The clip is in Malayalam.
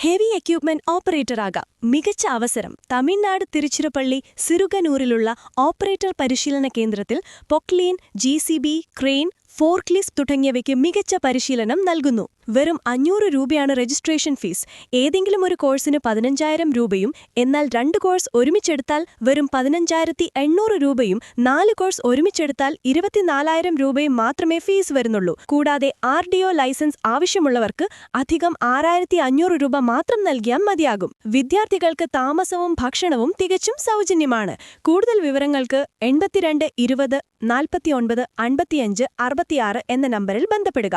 Heavy equipment ഓപ്പറേറ്ററാകാം. മികച്ച അവസരം. തമിഴ്നാട് തിരുച്ചിറപ്പള്ളി സിറുകനൂരിലുള്ള ഓപ്പറേറ്റർ പരിശീലന കേന്ദ്രത്തിൽ പൊക്ലീൻ, ജി.സി.ബി, ക്രെയിൻ, ഫോർക്ലിഫ്റ്റ് തുടങ്ങിയവയ്ക്ക് മികച്ച പരിശീലനം നൽകുന്നു. വെറും 500 രൂപയാണ് രജിസ്ട്രേഷൻ ഫീസ്. ഏതെങ്കിലും ഒരു കോഴ്സിന് 15,000 രൂപയും, എന്നാൽ 2 കോഴ്സ് ഒരുമിച്ചെടുത്താൽ വെറും 15,800 രൂപയും, 4 കോഴ്സ് ഒരുമിച്ചെടുത്താൽ 24,000 രൂപയും മാത്രമേ ഫീസ് വരുന്നുള്ളൂ. കൂടാതെ RDO ലൈസൻസ് ആവശ്യമുള്ളവർക്ക് അധികം 6,500 രൂപ മാത്രം നൽകിയാൽ മതിയാകും. വിദ്യാർത്ഥികൾക്ക് താമസവും ഭക്ഷണവും തികച്ചും സൗജന്യമാണ്. കൂടുതൽ വിവരങ്ങൾക്ക് 82 20 49 55 66 എന്ന നമ്പറിൽ ബന്ധപ്പെടുക.